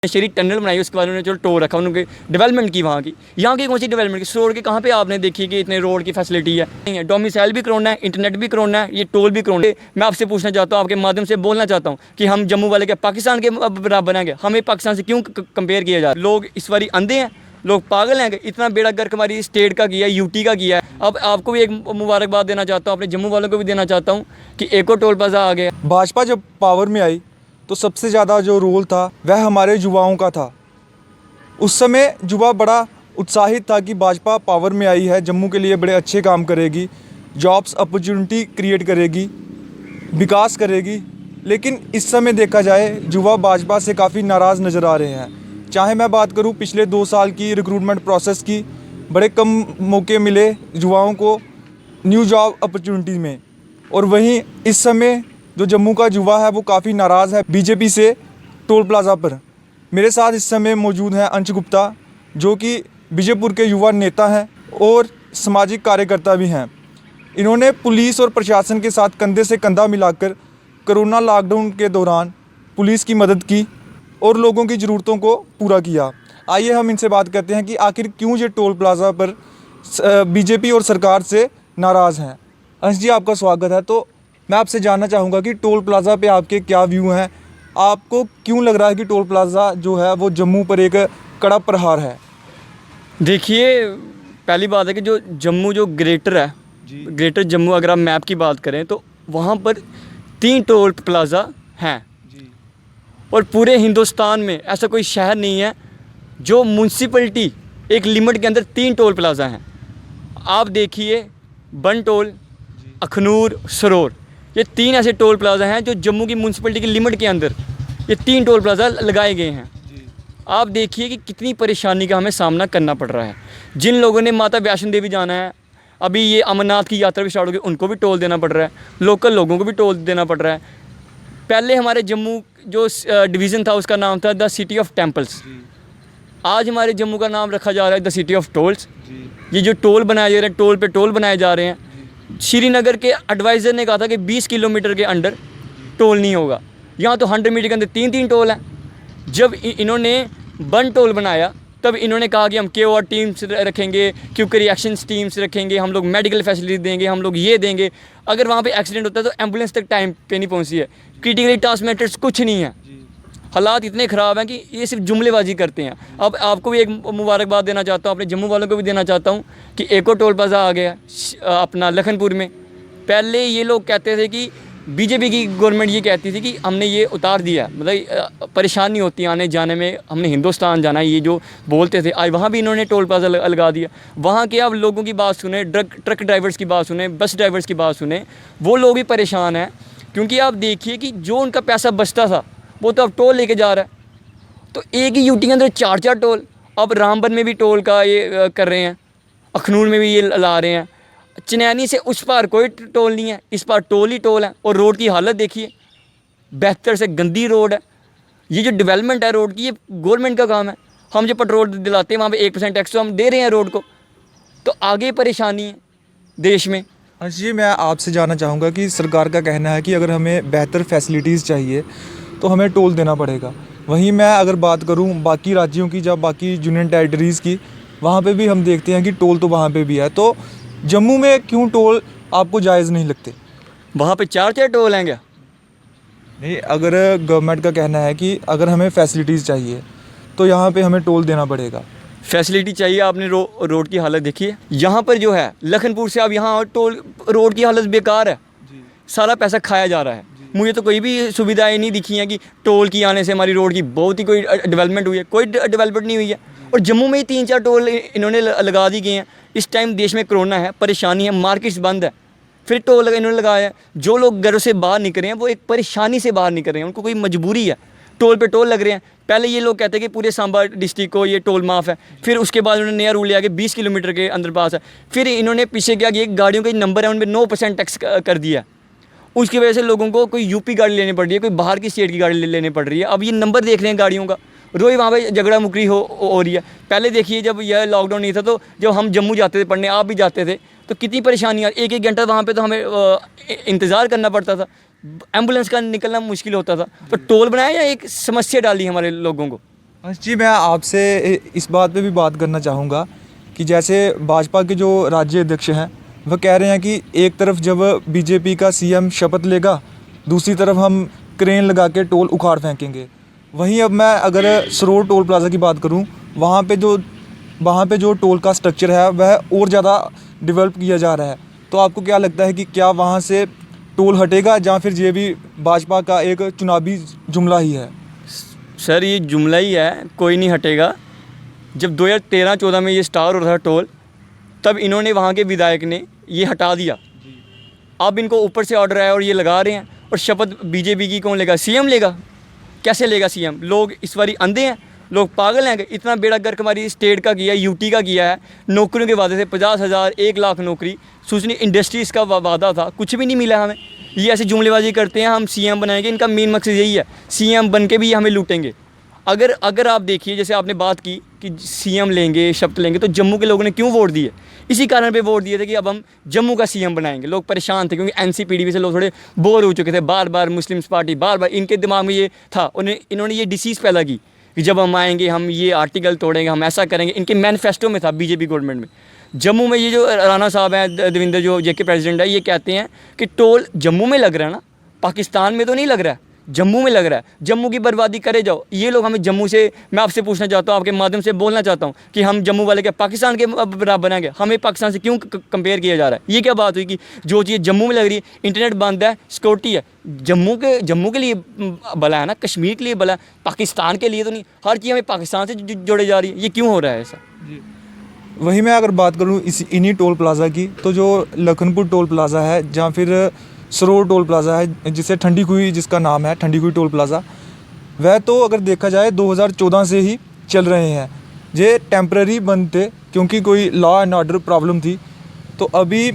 शहरी टनल बनाई, उसके बाद उन्होंने चलो टोल रखा, उन्होंने डेवलपमेंट की वहाँ की। यहाँ की कौन सी डेवलपमेंट की? रोड के कहाँ पे आपने देखी कि इतने रोड की फैसिलिटी है? नहीं है। डोमिसाइल भी करवाना है, इंटरनेट भी करवाना है, ये टोल भी करवाना है। मैं आपसे पूछना चाहता हूँ, आपके माध्यम से बोलना चाहता हूँ कि हम जम्मू वाले के पाकिस्तान के बराबर हैं? हमें पाकिस्तान से क्यों कंपेयर किया जा रहा है? लोग इस बारी अंधे हैं, लोग पागल हैं। इतना बेड़ा गर्क हमारी स्टेट का किया है, यूटी का किया है। अब आपको भी एक मुबारकबाद देना चाहता हूँ, अपने जम्मू वालों को भी देना चाहता हूँ कि एक और टोल प्लाजा आ गया। भाजपा जब पावर में आई तो सबसे ज़्यादा जो रोल था वह हमारे युवाओं का था। उस समय युवा बड़ा उत्साहित था कि भाजपा पावर में आई है, जम्मू के लिए बड़े अच्छे काम करेगी, जॉब्स अपॉर्चुनिटी क्रिएट करेगी, विकास करेगी। लेकिन इस समय देखा जाए युवा भाजपा से काफ़ी नाराज़ नज़र आ रहे हैं। चाहे मैं बात करूं पिछले 2 साल की रिक्रूटमेंट प्रोसेस की, बड़े कम मौके मिले युवाओं को न्यू जॉब अपॉर्चुनिटी में, और वहीं इस समय जो जम्मू का युवा है वो काफ़ी नाराज़ है बीजेपी से टोल प्लाज़ा पर। मेरे साथ इस समय मौजूद हैं अंश गुप्ता, जो कि बीजेपुर के युवा नेता हैं और सामाजिक कार्यकर्ता भी हैं। इन्होंने पुलिस और प्रशासन के साथ कंधे से कंधा मिलाकर कोरोना लॉकडाउन के दौरान पुलिस की मदद की और लोगों की ज़रूरतों को पूरा किया। आइए हम इनसे बात करते हैं कि आखिर क्यों ये टोल प्लाज़ा पर बीजेपी और सरकार से नाराज़ हैं। अंश जी, आपका स्वागत है। तो मैं आपसे जानना चाहूँगा कि टोल प्लाज़ा पे आपके क्या व्यू हैं? आपको क्यों लग रहा है कि टोल प्लाज़ा जो है वो जम्मू पर एक कड़ा प्रहार है? देखिए, पहली बात है कि जो जम्मू जो ग्रेटर है, ग्रेटर जम्मू, अगर आप मैप की बात करें तो वहाँ पर 3 टोल प्लाज़ा हैं। और पूरे हिंदुस्तान में ऐसा कोई शहर नहीं है जो म्यूनसिपलिटी एक लिमिट के अंदर 3 टोल प्लाज़ा हैं। आप देखिए, बन टोल, अखनूर, सरोर, ये 3 ऐसे टोल प्लाज़ा हैं जो जम्मू की म्यूनसिपलिटी की लिमिट के अंदर ये 3 टोल प्लाज़ा लगाए गए हैं। आप देखिए कि कितनी परेशानी का हमें सामना करना पड़ रहा है। जिन लोगों ने माता वैष्णो देवी जाना है, अभी ये अमरनाथ की यात्रा भी स्टार्ट होगी, उनको भी टोल देना पड़ रहा है, लोकल लोगों को भी टोल देना पड़ रहा है। पहले हमारे जम्मू जो डिवीज़न था उसका नाम था द सिटी ऑफ टेम्पल्स, आज हमारे जम्मू का नाम रखा जा रहा है द सिटी ऑफ टोल्स। ये जो टोल बनाए जा रहे हैं, टोल पे टोल बनाए जा रहे हैं। श्रीनगर के एडवाइज़र ने कहा था कि 20 किलोमीटर के अंडर टोल नहीं होगा, यहाँ तो 100 मीटर के अंदर 3-3 टोल हैं। जब इन्होंने बन टोल बनाया तब इन्होंने कहा कि हम KOR टीम्स रखेंगे, क्विक रिएक्शंस टीम्स रखेंगे, हम लोग मेडिकल फैसिलिटी देंगे, हम लोग ये देंगे। अगर वहाँ पे एक्सीडेंट होता है तो एम्बुलेंस तक टाइम पे नहीं पहुँची है, क्रिटिकली ट्रांसमिटेड कुछ नहीं है। हालात इतने ख़राब हैं कि ये सिर्फ जुमलेबाजी करते हैं। अब आपको भी एक मुबारकबाद देना चाहता हूँ, अपने जम्मू वालों को भी देना चाहता हूँ कि एक और टोल प्लाज़ा आ गया अपना लखनपुर में। पहले ये लोग कहते थे कि बीजेपी की गवर्नमेंट ये कहती थी कि हमने ये उतार दिया, मतलब परेशानी होती है आने जाने में, हमने हिंदुस्तान जाना है, ये जो बोलते थे। आज वहाँ भी इन्होंने टोल प्लाज़ा लगा दिया। वहाँ के अब लोगों की बात सुने, ट्रक ड्राइवर्स की बात सुने, बस ड्राइवर्स की बात सुने, वो लोग भी परेशान हैं। क्योंकि आप देखिए कि जो उनका पैसा बचता था वो तो अब टोल लेके जा रहा है। तो एक ही यूटी के अंदर 4-4 टोल। अब रामबन में भी टोल का ये कर रहे हैं, अखनूर में भी ये ला रहे हैं। चनैनी से उस पार कोई टोल नहीं है, इस पार टोल ही टोल है। और रोड की हालत देखिए, बेहतर से गंदी रोड है। ये जो डेवलपमेंट है रोड की, ये गवर्नमेंट का काम है। हम जो पेट्रोल दिलाते हैं वहाँ पे 1% टैक्स तो हम दे रहे हैं रोड को, तो आगे परेशानी है देश में। जी, मैं आपसे जानना चाहूँगा कि सरकार का कहना है कि अगर हमें बेहतर फैसिलिटीज़ चाहिए तो हमें टोल देना पड़ेगा। वहीं मैं अगर बात करूँ बाकी राज्यों की, जब बाकी यूनियन टेरिटरीज़ की, वहाँ पे भी हम देखते हैं कि टोल तो वहाँ पे भी है। तो जम्मू में क्यों टोल आपको जायज़ नहीं लगते? वहाँ पे 4-4 टोल हैं क्या? नहीं, अगर गवर्नमेंट का कहना है कि अगर हमें फैसिलिटीज़ चाहिए तो यहाँ पे हमें टोल देना पड़ेगा। फैसिलिटी चाहिए। आपने रोड की हालत देखी है? यहाँ पर जो है लखनपुर से अब यहाँ टोल रोड की हालत बेकार है, सारा पैसा खाया जा रहा है। मुझे तो कोई भी सुविधाएं नहीं दिखी हैं कि टोल की आने से हमारी रोड की बहुत ही कोई डेवलपमेंट हुई है। कोई डेवलपमेंट नहीं हुई है। और जम्मू में ही 3-4 टोल इन्होंने लगा दी गए हैं। इस टाइम देश में कोरोना है, परेशानी है, मार्केट्स बंद है, फिर टोल इन्होंने लगाया है। जो लोग घरों से बाहर निकल रहे हैं वो एक परेशानी से बाहर निकल रहे हैं, उनको कोई मजबूरी है, टोल पे टोल लग रहे हैं। पहले ये लोग कहते हैं कि पूरे सांबा डिस्ट्रिक्ट को ये टोल माफ़ है, फिर उसके बाद उन्होंने नया रूल लिया कि 20 किलोमीटर के अंदर पास है। फिर इन्होंने पीछे क्या कि गाड़ियों के नंबर है उनमें 9% टैक्स कर दिया। उसकी वजह से लोगों को कोई यूपी गाड़ी लेनी पड़ रही है, कोई बाहर की स्टेट की गाड़ी लेनी पड़ रही है। अब ये नंबर देख रहे हैं गाड़ियों का, रोज़ वहाँ पे झगड़ा मुकरी हो रही है। पहले देखिए जब यह लॉकडाउन नहीं था तो जब हम जम्मू जाते थे पढ़ने, आप भी जाते थे, तो कितनी परेशानी आई। 1-1 घंटा वहाँ पे तो हमें इंतज़ार करना पड़ता था, एम्बुलेंस का निकलना मुश्किल होता था। तो टोल बनाया या एक समस्या डाली हमारे लोगों को? हंस जी, मैं आपसे इस बात पे भी बात करना चाहूँगा कि जैसे भाजपा के जो राज्य अध्यक्ष हैं वह कह रहे हैं कि एक तरफ जब बीजेपी का सीएम शपथ लेगा, दूसरी तरफ हम क्रेन लगा के टोल उखाड़ फेंकेंगे। वहीं अब मैं अगर सरोड टोल प्लाज़ा की बात करूं, वहाँ पे जो टोल का स्ट्रक्चर है वह और ज़्यादा डेवलप किया जा रहा है। तो आपको क्या लगता है कि क्या वहाँ से टोल हटेगा, या फिर ये भी भाजपा का एक चुनावी जुमला ही है? सर ये जुमला ही है, कोई नहीं हटेगा। जब 2013-14 में ये स्टार हो रहा था टोल, तब इन्होंने वहाँ के विधायक ने ये हटा दिया। अब इनको ऊपर से ऑर्डर आया और ये लगा रहे हैं। और शपथ बीजेपी की कौन लेगा? सीएम लेगा। कैसे लेगा सीएम? लोग इस बारी अंधे हैं, लोग पागल हैं। इतना बेड़ा गर्क हमारी स्टेट का किया है, यूटी का किया है। नौकरियों के वादे से 50,000 1 लाख नौकरी, सूचना इंडस्ट्रीज़ का वादा था, कुछ भी नहीं मिला हमें। ये ऐसे जुमलेबाजी करते हैं, हम सीएम बनाएंगे। इनका मेन मकसद यही है, सीएम बन के भी ये हमें लूटेंगे। अगर आप देखिए, जैसे आपने बात की कि सीएम लेंगे, शपथ लेंगे, तो जम्मू के लोगों ने क्यों वोट दिए? इसी कारण पे वोट दिए थे कि अब हम जम्मू का सीएम बनाएंगे। लोग परेशान थे क्योंकि एनसीपीडीपी से लोग थोड़े बोर हो चुके थे। बार बार मुस्लिम्स पार्टी, बार बार इनके दिमाग में ये था। इन्होंने ये डिसीज़ पैदा की कि जब हम आएंगे हम ये आर्टिकल तोड़ेंगे, हम ऐसा करेंगे। इनके मैनिफेस्टो में था बीजेपी गवर्नमेंट में। जम्मू में ये जो राणा साहब हैं, देवेंद्र जो जेके प्रेसिडेंट है, ये कहते हैं कि टोल जम्मू में लग रहा है ना, पाकिस्तान में तो नहीं लग रहा है, जम्मू में लग रहा है। जम्मू की बर्बादी करे जाओ। ये लोग हमें जम्मू से, मैं आपसे पूछना चाहता हूँ, आपके माध्यम से बोलना चाहता हूँ कि हम जम्मू वाले क्या पाकिस्तान के बराबर बनाएंगे? हमें पाकिस्तान से क्यों कंपेयर किया जा रहा है? ये क्या बात हुई कि जो चीज़ जम्मू में लग रही है, इंटरनेट बंद है, सिक्योरिटी है, जम्मू के लिए भला है ना, कश्मीर के लिए भला है, पाकिस्तान के लिए तो नहीं। हर चीज़ हमें पाकिस्तान से जोड़े जा रही है। ये क्यों हो रहा है ऐसा? वहीं मैं अगर बात करूँ इन्हीं टोल प्लाज़ा की, तो जो लखनपुर टोल प्लाज़ा है, जहाँ फिर सरोड टोल प्लाज़ा है, जिसे ठंडी कुई जिसका नाम है, ठंडी कुई टोल प्लाज़ा, वह तो अगर देखा जाए 2014 से ही चल रहे हैं। ये टेम्पररी बंद थे क्योंकि कोई लॉ एंड ऑर्डर प्रॉब्लम थी। तो अभी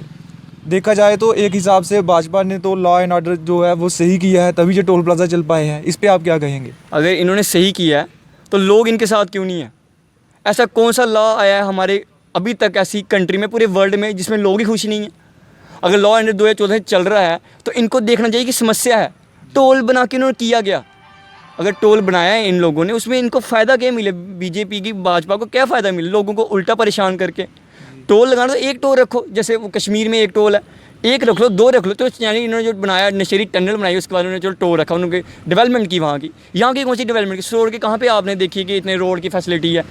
देखा जाए तो एक हिसाब से भाजपा ने तो लॉ एंड ऑर्डर जो है वो सही किया है, तभी ये टोल प्लाज़ा चल पाए हैं। इस पर आप क्या कहेंगे? अगर इन्होंने सही किया है तो लोग इनके साथ क्यों नहीं है? ऐसा कौन सा लॉ आया है हमारे अभी तक ऐसी कंट्री में, पूरे वर्ल्ड में, जिसमें लोग ही खुश नहीं हैं? अगर लॉ एंड 2014 चल रहा है तो इनको देखना चाहिए कि समस्या है। टोल बना के इन्होंने किया गया। अगर टोल बनाया है इन लोगों ने, उसमें इनको फ़ायदा क्या मिले? बीजेपी की, भाजपा को क्या फ़ायदा मिले? लोगों को उल्टा परेशान करके। टोल लगाना तो एक टोल रखो, जैसे वो कश्मीर में एक टोल है, एक रख लो, 2 रख लो। तो यानी इन्होंने जो बनाया, नशेरी टनल बनाई, उसके बाद उन्होंने जो टोल रखा, उन्होंने डेवलपमेंट की वहाँ की। यहाँ की कौन सी डेवलपमेंट की? रोड की कहाँ पर आपने देखी कि इतने रोड की फैसिलिटी है?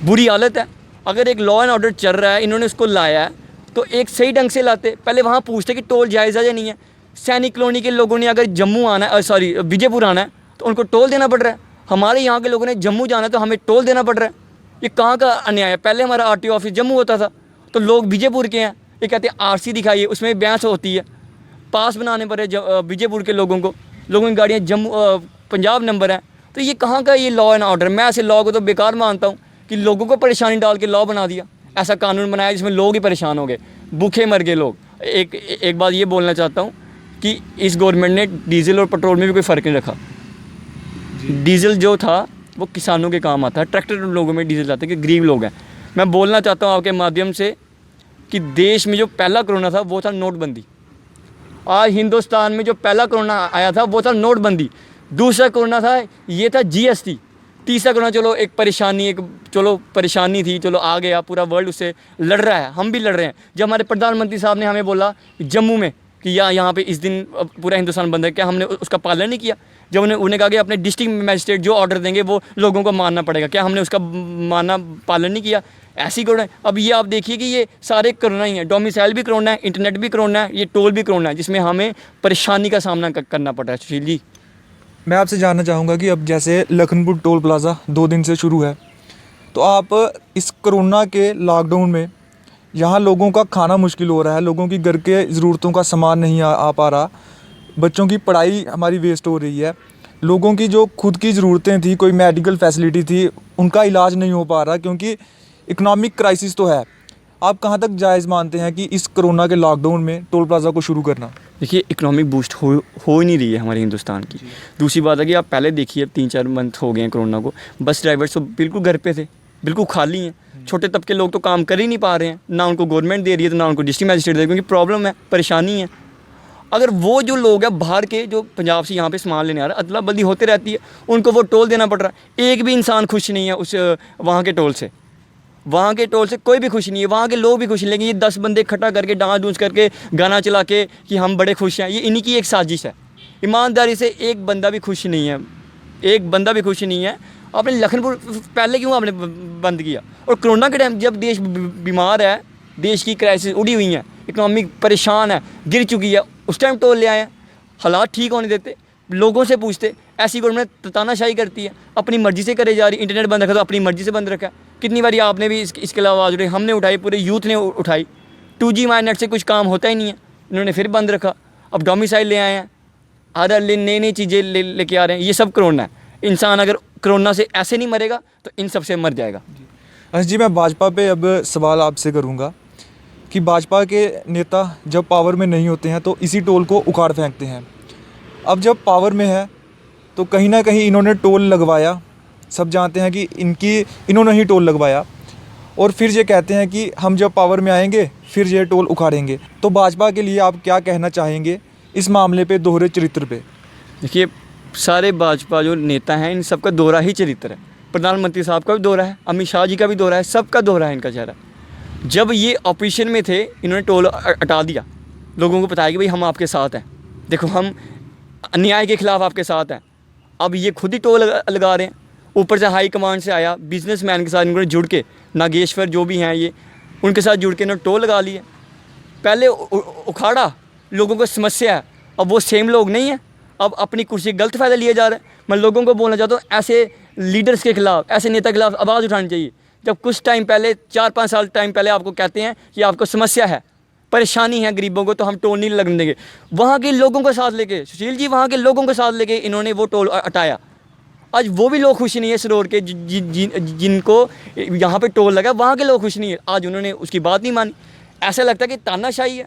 बुरी हालत है। अगर एक लॉ एंड ऑर्डर चल रहा है, इन्होंने उसको लाया है, तो एक सही ढंग से लाते। पहले वहाँ पूछते कि टोल जायज़ है या नहीं है। सैनिक कॉलोनी के लोगों ने अगर जम्मू आना है, सॉरी विजयपुर आना है, तो उनको टोल देना पड़ रहा है। हमारे यहाँ के लोगों ने जम्मू जाना है तो हमें टोल देना पड़ रहा है। ये कहाँ का अन्याय है? पहले हमारा आरटीओ ऑफिस जम्मू होता था, तो लोग विजयपुर के हैं, ये कहते हैं आरसी दिखाइए, उसमें बहस होती है। पास बनाने पड़े विजयपुर के लोगों की गाड़ियाँ जम्मू पंजाब नंबर हैं। तो ये कहाँ का ये लॉ एंड ऑर्डर? मैं ऐसे लॉ को तो बेकार मानता हूँ कि लोगों को परेशानी डाल के लॉ बना दिया, ऐसा कानून बनाया जिसमें लोग ही परेशान हो गए, भूखे मर गए लोग। एक बात ये बोलना चाहता हूँ कि इस गवर्नमेंट ने डीजल और पेट्रोल में भी कोई फ़र्क नहीं रखा। डीजल जो था वो किसानों के काम आता है, ट्रैक्टर लोगों में डीजल जाते हैं कि गरीब लोग हैं। मैं बोलना चाहता हूँ आपके माध्यम से कि देश में जो पहला कोरोना था वो था नोटबंदी। आज हिंदुस्तान में जो पहला कोरोना आया था वो था नोटबंदी। दूसरा कोरोना था, ये था जीएसटी। तीसरा कोरोना चलो एक परेशानी थी, चलो आ गया, पूरा वर्ल्ड उससे लड़ रहा है, हम भी लड़ रहे हैं। जब हमारे प्रधानमंत्री साहब ने हमें बोला जम्मू में कि यहाँ पे इस दिन पूरा हिंदुस्तान बंद है, क्या हमने उसका पालन नहीं किया? जब उन्हें कहा कि अपने डिस्ट्रिक्ट मजिस्ट्रेट जो ऑर्डर देंगे वो लोगों को मानना पड़ेगा, क्या हमने उसका पालन नहीं किया? ऐसी कोरोना। अब ये आप देखिए कि ये सारे कोरोना ही है, डोमिसाइल भी कोरोना है, इंटरनेट भी कोरोना है, ये टोल भी कोरोना है, जिसमें हमें परेशानी का सामना करना पड़ रहा है। सुशील जी, मैं आपसे जानना चाहूँगा कि अब जैसे लखनपुर टोल प्लाज़ा 2 दिन से शुरू है, तो आप इस कोरोना के लॉकडाउन में यहाँ लोगों का खाना मुश्किल हो रहा है, लोगों की घर के ज़रूरतों का सामान नहीं आ पा रहा, बच्चों की पढ़ाई हमारी वेस्ट हो रही है, लोगों की जो खुद की ज़रूरतें थी, कोई मेडिकल फैसिलिटी थी, उनका इलाज नहीं हो पा रहा क्योंकि इकोनॉमिक क्राइसिस तो है। आप कहाँ तक जायज़ मानते हैं कि इस कोरोना के लॉकडाउन में टोल प्लाज़ा को शुरू करना? देखिए, इकोनॉमिक बूस्ट हो ही नहीं रही है हमारे हिंदुस्तान की। दूसरी बात है कि आप पहले देखिए, अब 3-4 मंथ हो गए हैं कोरोना को, बस ड्राइवर्स तो बिल्कुल घर पे थे, बिल्कुल खाली हैं। छोटे तबके लोग तो काम कर ही नहीं पा रहे हैं, ना उनको गवर्नमेंट दे रही है, तो ना उनको डिस्ट्रिक्ट मजिस्ट्रेट दे रही है, क्योंकि प्रॉब्लम है, परेशानी है। अगर वो जो लोग हैं बाहर के जो पंजाब से यहाँ पे सामान लेने आ रहे हैं, अदला बदली होते रहती है, उनको वो टोल देना पड़ रहा है। एक भी इंसान खुश नहीं है उस वहाँ के टोल से, वहाँ के टोल से कोई भी खुश नहीं है, वहाँ के लोग भी खुश नहीं। लेकिन ये 10 बंदे इकट्ठा करके डांस डूंस करके गाना चला के कि हम बड़े खुश हैं, ये इन्हीं की एक साजिश है। ईमानदारी से एक बंदा भी खुश नहीं है, एक बंदा भी खुश नहीं है। आपने लखनपुर पहले क्यों आपने बंद किया? और कोरोना के टाइम जब देश बीमार है, देश की क्राइसिस उड़ी हुई है, इकनॉमी परेशान है, गिर चुकी है, उस टाइम टोल ले आए हैं। हालात ठीक होने देते, लोगों से पूछते। ऐसी गवर्नमेंट तानाशाही करती है, अपनी मर्ज़ी से करे जा रही। इंटरनेट बंद रखा तो अपनी मर्ज़ी से बंद रखा है। कितनी बारी आपने भी इसके अलावा आवाज़ उठाई, हमने उठाई, पूरे यूथ ने उठाई। 2G माइनेट से कुछ काम होता ही नहीं है, इन्होंने फिर बंद रखा। अब डोमिसाइल ले आए हैं, हर नई नई चीज़ें लेके आ रहे हैं। ये सब कोरोना है। इंसान अगर कोरोना से ऐसे नहीं मरेगा तो इन सब से मर जाएगा। जी, मैं भाजपा पे अब सवाल आपसे करूंगा कि भाजपा के नेता जब पावर में नहीं होते हैं तो इसी टोल को उखाड़ फेंकते हैं। अब जब पावर में है तो कहीं ना कहीं इन्होंने टोल लगवाया, सब जानते हैं कि इन्होंने ही टोल लगवाया, और फिर ये कहते हैं कि हम जब पावर में आएंगे फिर ये टोल उखाड़ेंगे। तो भाजपा के लिए आप क्या कहना चाहेंगे इस मामले पे, दोहरे चरित्र पे? देखिए, सारे भाजपा जो नेता हैं इन सबका दोहरा ही चरित्र है। प्रधानमंत्री साहब का भी दोहरा है, अमित शाह जी का भी दोहरा है, सबका दोहरा है इनका चेहरा। जब ये ऑपोजिशन में थे इन्होंने टोल हटा दिया, लोगों को बताया कि भाई हम आपके साथ हैं, देखो हम अन्याय के खिलाफ आपके साथ हैं। अब ये खुद ही टोल लगा रहे हैं। ऊपर से हाई कमांड से आया, बिजनेसमैन के साथ इन्होंने जुड़ के, नागेश्वर जो भी हैं ये, उनके साथ जुड़ के इन्होंने टोल लगा लिए। पहले उखाड़ा, लोगों को समस्या है, अब वो सेम लोग नहीं हैं, अब अपनी कुर्सी गलत फ़ायदा लिए जा रहे हैं। मैं लोगों को बोलना चाहता हूँ, ऐसे लीडर्स के खिलाफ, ऐसे नेता के खिलाफ आवाज़ उठानी चाहिए। जब कुछ टाइम पहले, 4-5 साल टाइम पहले आपको कहते हैं कि आपको समस्या है, परेशानी है गरीबों को, तो हम टोल नहीं लगने देंगे, वहाँ के लोगों को साथ लेके, सुशील जी वहाँ के लोगों को साथ लेके इन्होंने वो टोल हटाया। आज वो भी लोग खुश नहीं है सरोर के, जिनको यहाँ पे टोल लगा, वहाँ के लोग खुश नहीं है। आज उन्होंने उसकी बात नहीं मानी। ऐसा लगता है कि तानाशाही है,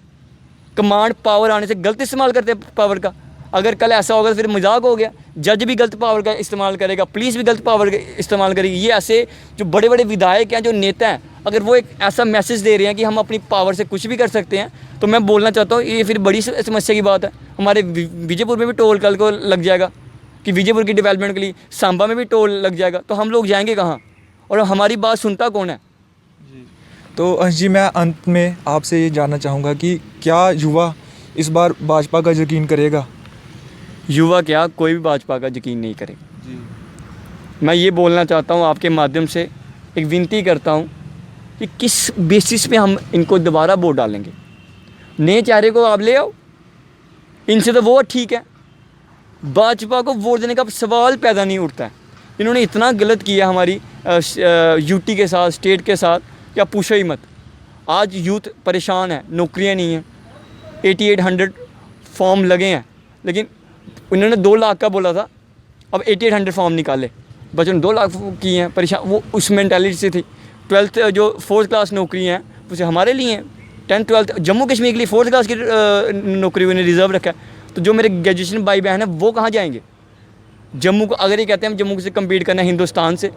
कमांड पावर आने से गलत इस्तेमाल करते हैं पावर का। अगर कल ऐसा होगा तो फिर मजाक हो गया। जज भी गलत पावर का इस्तेमाल करेगा, पुलिस भी गलत पावर का इस्तेमाल करेगी। ये ऐसे जो बड़े बड़े विधायक हैं, जो नेता हैं, अगर वो एक ऐसा मैसेज दे रहे हैं कि हम अपनी पावर से कुछ भी कर सकते हैं, तो मैं बोलना चाहता हूँ ये फिर बड़ी समस्या की बात है। हमारे विजयपुर में भी टोल कल को लग जाएगा कि विजयपुर की डेवलपमेंट के लिए सांबा में भी टोल लग जाएगा, तो हम लोग जाएंगे कहाँ? और हमारी बात सुनता कौन है? तो अंश जी, मैं अंत में आपसे ये जानना चाहूँगा कि क्या युवा इस बार भाजपा का यकीन करेगा? युवा क्या, कोई भी भाजपा का यकीन नहीं करेगा जी। मैं ये बोलना चाहता हूँ, आपके माध्यम से एक विनती करता हूँ कि किस बेसिस पे हम इनको दोबारा वोट डालेंगे। नए चेहरे को आप ले आओ, इनसे तो वो ठीक है, भाजपा को वोट देने का सवाल पैदा नहीं उठता है। इन्होंने इतना गलत किया हमारी यूटी के साथ, स्टेट के साथ, क्या पूछो ही मत। आज यूथ परेशान है, नौकरियां नहीं हैं, 8800 फॉर्म लगे हैं, लेकिन उन्होंने 2 लाख का बोला था, अब 8800 फॉर्म निकाले, बच्चों ने 2 लाख किए हैं। परेशान वो उस मेंटालिटी से थी। 12th जो 4th क्लास नौकरी हैं उसे हमारे लिए हैं, 10th 12th जम्मू कश्मीर के लिए 4th क्लास की नौकरी उन्हें रिज़र्व रखा है। तो जो मेरे ग्रेजुएशन भाई बहन हैं वो कहाँ जाएंगे? जम्मू को अगर ये कहते हैं हम जम्मू से कम्पीट करना है हिंदुस्तान से,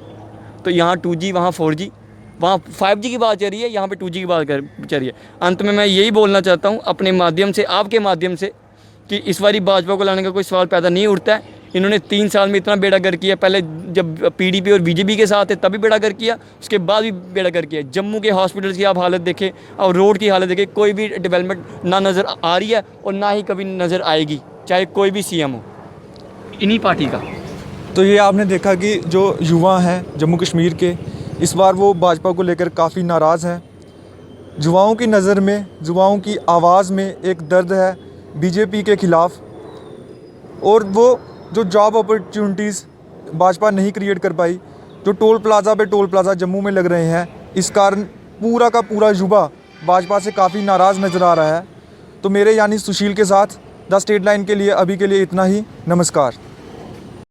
तो यहाँ 2G, वहाँ 4G, वहाँ 5G की बात चल रही है, यहाँ पे 2G की बात चल रही है। अंत में मैं यही बोलना चाहता हूँ अपने माध्यम से, आपके माध्यम से, कि इस बारी भाजपा को लाने का कोई सवाल पैदा नहीं उठता है। इन्होंने 3 साल में इतना बेड़ागर किया, पहले जब PDP और BJP के साथ थे तभी बेड़ागर किया, उसके बाद भी बेड़ागर किया। जम्मू के हॉस्पिटल्स की आप हालत देखें और रोड की हालत देखें, कोई भी डेवलपमेंट ना नज़र आ रही है और ना ही कभी नज़र आएगी, चाहे कोई भी CM हो, इन्हीं पार्टी का। तो ये आपने देखा कि जो युवा हैं जम्मू कश्मीर के, इस बार वो भाजपा को लेकर काफ़ी नाराज़ हैं। युवाओं की नज़र में, युवाओं की आवाज़ में एक दर्द है बीजेपी के ख़िलाफ़, और वो जो जॉब अपॉर्चुनिटीज़ भाजपा नहीं क्रिएट कर पाई, जो टोल प्लाज़ा जम्मू में लग रहे हैं, इस कारण पूरा का पूरा युवा भाजपा से काफ़ी नाराज़ नज़र आ रहा है। तो मेरे यानी सुशील के साथ द स्टेट लाइन के लिए अभी के लिए इतना ही। नमस्कार।